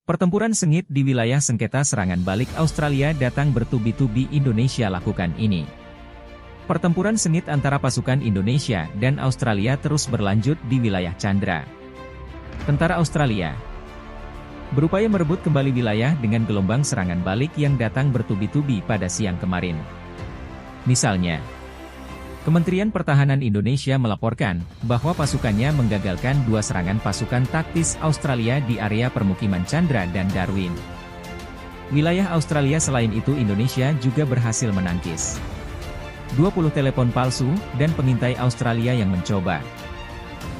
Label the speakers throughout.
Speaker 1: Pertempuran sengit di wilayah sengketa serangan balik Australia datang bertubi-tubi Indonesia lakukan ini. Pertempuran sengit antara pasukan Indonesia dan Australia terus berlanjut di wilayah Chandra. Tentara Australia berupaya merebut kembali wilayah dengan gelombang serangan balik yang datang bertubi-tubi pada siang kemarin. Misalnya, Kementerian Pertahanan Indonesia melaporkan bahwa pasukannya menggagalkan 2 serangan pasukan taktis Australia di area permukiman Chandra dan Darwin. Wilayah Australia selain itu Indonesia juga berhasil menangkis 20 telepon palsu dan pengintai Australia yang mencoba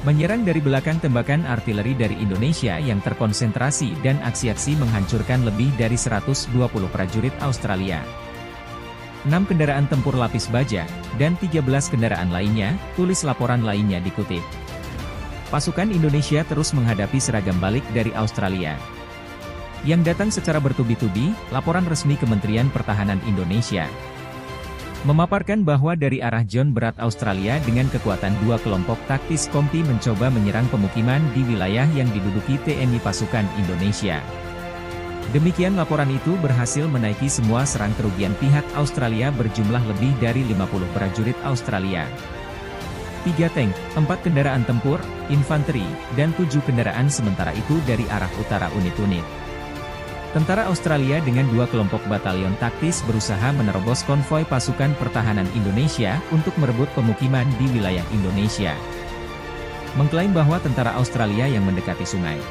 Speaker 1: menyerang dari belakang tembakan artileri dari Indonesia yang terkonsentrasi dan aksi-aksi menghancurkan lebih dari 120 prajurit Australia. 6 kendaraan tempur lapis baja, dan 13 kendaraan lainnya, tulis laporan lainnya dikutip. Pasukan Indonesia terus menghadapi seragam balik dari Australia yang datang secara bertubi-tubi. Laporan resmi Kementerian Pertahanan Indonesia memaparkan bahwa dari arah John Berat Australia dengan kekuatan 2 kelompok taktis Kompi mencoba menyerang pemukiman di wilayah yang diduduki TNI pasukan Indonesia. Demikian laporan itu berhasil menaiki semua serang kerugian pihak Australia berjumlah lebih dari 50 prajurit Australia, 3 tank, 4 kendaraan tempur, infanteri, dan 7 kendaraan sementara itu dari arah utara unit-unit. Tentara Australia dengan 2 kelompok batalion taktis berusaha menerobos konvoi pasukan pertahanan Indonesia untuk merebut pemukiman di wilayah Indonesia. Mengklaim bahwa tentara Australia yang mendekati sungai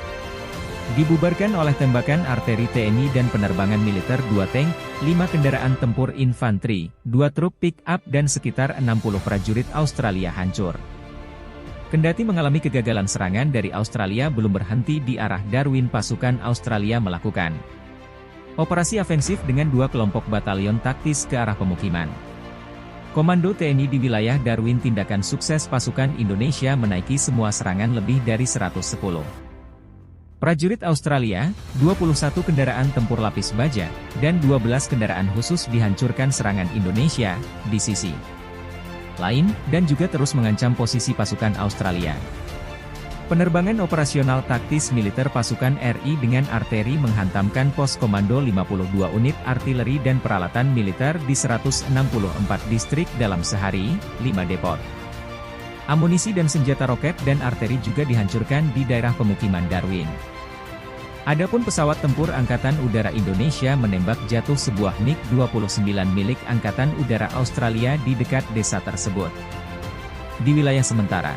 Speaker 1: dibubarkan oleh tembakan arteri TNI dan penerbangan militer 2 tank, 5 kendaraan tempur infanteri, 2 truk pick-up dan sekitar 60 prajurit Australia hancur. Kendati mengalami kegagalan serangan dari Australia belum berhenti di arah Darwin pasukan Australia melakukan operasi ofensif dengan 2 kelompok batalion taktis ke arah pemukiman Komando TNI di wilayah Darwin. Tindakan sukses pasukan Indonesia menaiki semua serangan lebih dari 110 prajurit Australia, 21 kendaraan tempur lapis baja, dan 12 kendaraan khusus dihancurkan serangan Indonesia, di sisi lain, dan juga terus mengancam posisi pasukan Australia. Penerbangan operasional taktis militer pasukan RI dengan arteri menghantamkan pos komando 52 unit artileri dan peralatan militer di 164 distrik dalam sehari, 5 depot amunisi dan senjata roket dan arteri juga dihancurkan di daerah pemukiman Darwin. Adapun pesawat tempur Angkatan Udara Indonesia menembak jatuh sebuah MiG-29 milik Angkatan Udara Australia di dekat desa tersebut. Di wilayah sementara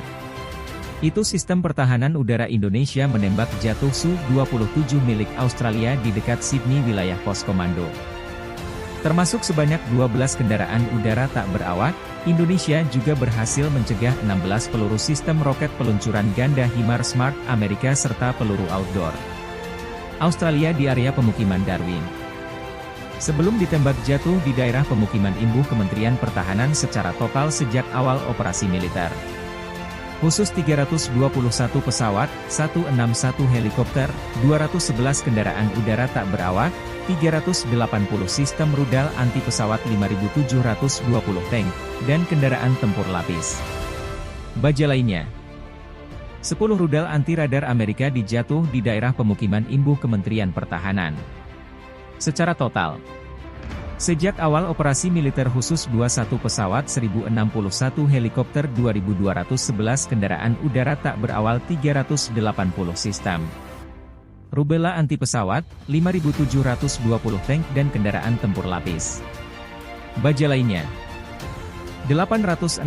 Speaker 1: itu sistem pertahanan udara Indonesia menembak jatuh Su-27 milik Australia di dekat Sydney wilayah pos komando. Termasuk sebanyak 12 kendaraan udara tak berawak, Indonesia juga berhasil mencegah 16 peluru sistem roket peluncuran ganda HIMARS Smart Amerika serta peluru outdoor Australia di area pemukiman Darwin. Sebelum ditembak jatuh di daerah pemukiman imbuh Kementerian Pertahanan secara total sejak awal operasi militer. Khusus 321 pesawat, 161 helikopter, 211 kendaraan udara tak berawak, 380 sistem rudal anti-pesawat 5.720 tank, dan kendaraan tempur lapis baja lainnya. 10 rudal anti-radar Amerika dijatuh di daerah pemukiman imbuh Kementerian Pertahanan. Secara total, sejak awal operasi militer khusus 21 pesawat 1061 helikopter 2211 kendaraan udara tak berawal 380 sistem rubela anti-pesawat, 5.720 tank dan kendaraan tempur lapis baja lainnya. 868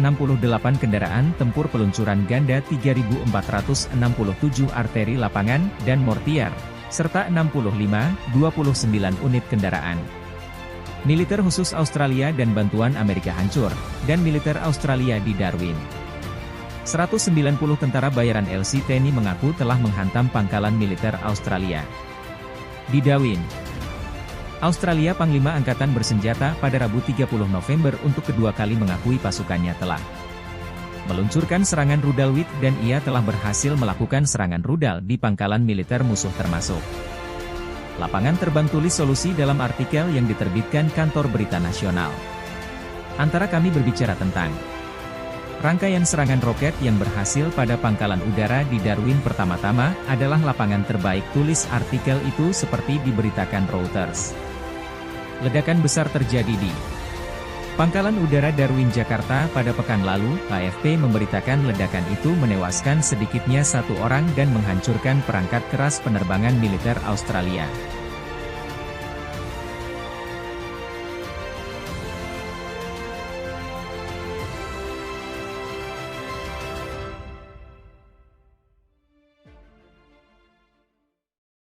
Speaker 1: kendaraan tempur peluncuran ganda 3.467 arteri lapangan dan mortier, serta 29 unit kendaraan militer khusus Australia dan bantuan Amerika hancur, dan militer Australia di Darwin. 190 tentara bayaran LC TNI mengaku telah menghantam pangkalan militer Australia di Darwin, Australia. Panglima Angkatan Bersenjata pada Rabu 30 November untuk kedua kali mengakui pasukannya telah meluncurkan serangan rudal WIT dan ia telah berhasil melakukan serangan rudal di pangkalan militer musuh termasuk lapangan terbang, tulis Solusi dalam artikel yang diterbitkan Kantor Berita Nasional. Antara kami berbicara tentang Rangkaian serangan roket yang berhasil pada pangkalan udara di Darwin pertama-tama adalah lapangan terbaik, tulis artikel itu seperti diberitakan Reuters. Ledakan besar terjadi di Pangkalan Udara Darwin, Jakarta pada pekan lalu. AFP memberitakan ledakan itu menewaskan sedikitnya 1 orang dan menghancurkan perangkat keras penerbangan militer Australia.